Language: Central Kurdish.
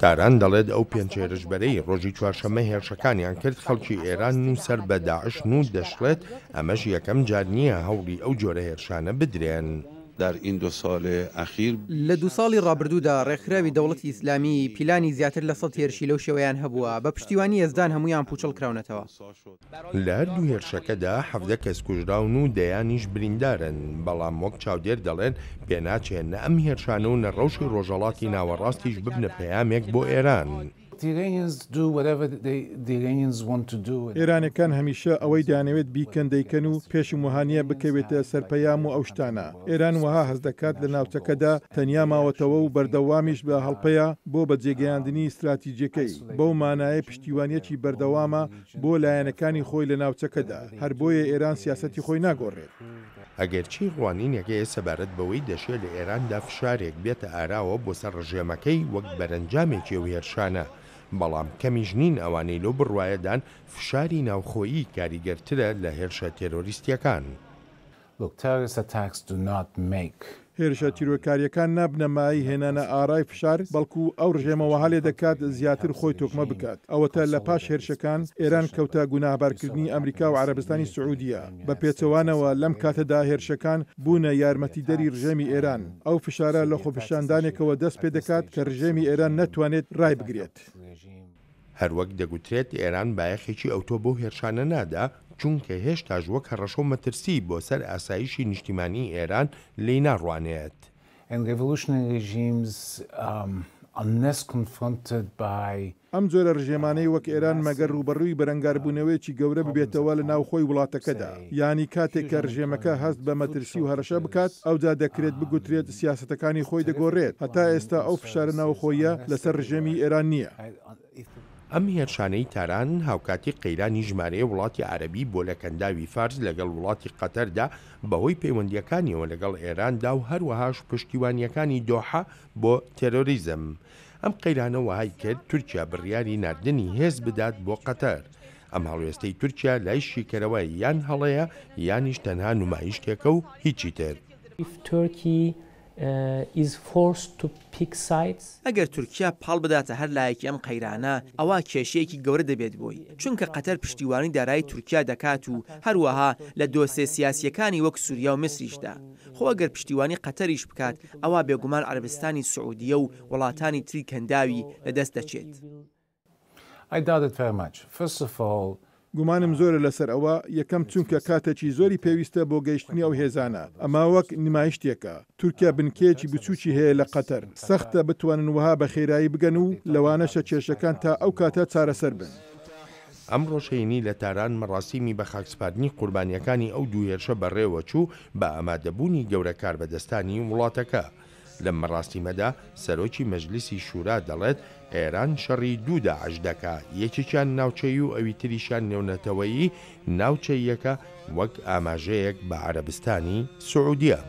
تاران دەڵێت ئەو پێنج هێرشبەرەی ڕۆژی چوارشەممە هێرشەکانیان کرد خەڵکی ئێران و سەر بە داعش و دەشڵێت ئەمەش یەکەم جار نییە هەوڵی ئەو جۆرە هێرشانە بدرێن. در این 2 سال اخیر لە 2 ساڵی ڕابردوودا ڕێکخراوی دەوڵەتی ئیسلامی پیلانی زیاتر لە 100 هێرشی لەو شێوەیان هەبووە بە پشتیوانی ئێزدان هەمویان پوچەڵ کراونەتەوە. لە هەردوو هێرشەکەدا 17 کەس کوژراون و دەیانیش بریندارن، بەڵام وەک چاودێر دەڵێن پێناچێنە ئەم هێرشانە و نەڕەوشی ڕۆژهەڵاتی ناوەڕاستیش ببنە پەیامێک بۆ ئێران. ئێرانەکان هەمیشە ئەوەی دانەوێت بیکەن دەیکەن و پێشم وهانیە بکەوێتە سەرپەیام و ئەو شتانە. ئێران وەها هەست دەکات لە ناوچەکەدا تەنیا ماوەتەوە و بەردەوامیش بە هەڵپەیە بۆ بەجێگەیاندنی استراتیجیەکەی بەو مانایە پشتیوانیەکی بەردەوامە بۆ لایەنەکانی خۆی لە ناوچەکەدا هەر بۆیە ئێران سیاسەتی خۆی ناگۆڕێت. ئەگەرچی ڕوانینەکەی سەبارەت بەوەی دەشێت لە ئێراندا فشارێک بێتە ئاراوە بۆ سەر ڕژێمەکەی وەک بەرەنجامێکی و هێرشانە، بەڵام کەمیش نین ئەوانەی لەو بڕوایەدان فشاری ناوخۆیی کاریگەرترە لە هێرشە تێرۆریستیەکان. هێرشە تیرۆکاریەکان نابنەمایی هێنانە ئارای فشار بەڵکو ئەو ڕژێمەوە هەلێ دەکات زیاتر خۆی تۆکمە بکات. ئەوەتە لە پاش هێرشەکان ئێران کەوتە گوناهبارکردنی ئەمریکا و عەرەبستانی سعودیە. بە پێچەوانەوە لەم کاتەدا هێرشەکان بوونە یارمەتیدەری ڕژێمی ئێران. ئەو فشارە لە خۆپیشاندانێکەوە دەست پێ دەکات کە ڕژێمی ئێران نەتوانێت ڕای بگرێت. هەروەک دەگوترێت ئێران بایەخێکی ئەوتۆ بۆ هێرشانە نادا، چونکە هێشتاش وەک هەڕەشە و مەترسی بۆ سەر ئاسایشی نیشتیمانی ئێران لێی ناڕوانێت. ئەم جۆرە ڕژێمانەی وەک ئێران مەگەر ڕوبەڕووی بەرەنگاربوونەوەیکی گەورە ببێتەوە لە ناوخۆی وڵاتەکەدا، یانی کاتێک کە ڕژێمەکە هەست بە مەترسی و هەرەشە بکات ئەوجا دەکرێت بگوترێت سیاسەتەکانی خۆی دەگۆڕێت. هەتا ئێستا ئەو فشارە ناوخۆیە لەسەر ڕژێمی ئێران نییە. ئەم هێرشانەی تاران هاوکاتی قەیرانی ژمارەیە وڵاتی عەرەبی بۆ لەکەنداوی فارس لەگەڵ وڵاتی قەتەردا بەهۆی پەیوەندیەکانیەوە لەگەڵ ئێراندا و هەروەهاش پشتیوانیەکانی دۆحە بۆ تێرۆریزم. ئەم قەیرانە وهای کرد تورکیا بڕیاری ناردنی هێز بدات بۆ قەتەر. ئەم هەڵوێستەی تورکیا لای شیکەرەوە یان هەڵەیە یانیش تەنها نمایشتێکە و هیچی تر. ئەگەر تورکیا پاڵ بداتە هەر لایەکی ئەم قەیرانە ئەوە کێشەیەکی گەورە دەبێت بۆی، چونکە قەتەر پشتیوانی دارایی تورکیا دەکات و هەروەها لە دۆسێ سیاسیەکانی وەک سووریا و مسریشدا. خۆ ئەگەر پشتیوانی قەتەریش بکات ئەوە بێگومان عەرەبستانی سعودیە و وڵاتانی تری کەنداوی لەدەست دەچێت. گومانم زۆرە لەسەر ئەوە، یەکەم چونکە کاتێکی زۆری پێویستە بۆ گەیشتنی ئەو هێزانە. ئەما وەک نمایشتێکە تورکیا بنکەیەکی بچووکی هەیە لە قەتەر، سەختە بتوانن وها بە خێرایی بگەن و لەوانەشە کێشەکان تا ئەو کاتە چارەسەر بن. ئەم ڕۆژهێنی لە تاران مەڕاستیمی بە خاکسپاردنی قوربانیەکانی ئەو دوو هێرشە بەڕێوە چوو بە ئامادەبوونی گەورە کاربەدەستانی وڵاتەکە. لەم مەڕاستیمەدا سەرۆکی مەجلیسی شورا دەڵێت ئێران شەڕی دوو داعش دەکا، یەکێکیان ناوچەیی و ئەوی تریشیان نێونەتەوەیی ناوچەیەکە وەک ئاماژەیەک بە عەرەبستانی سعودیە.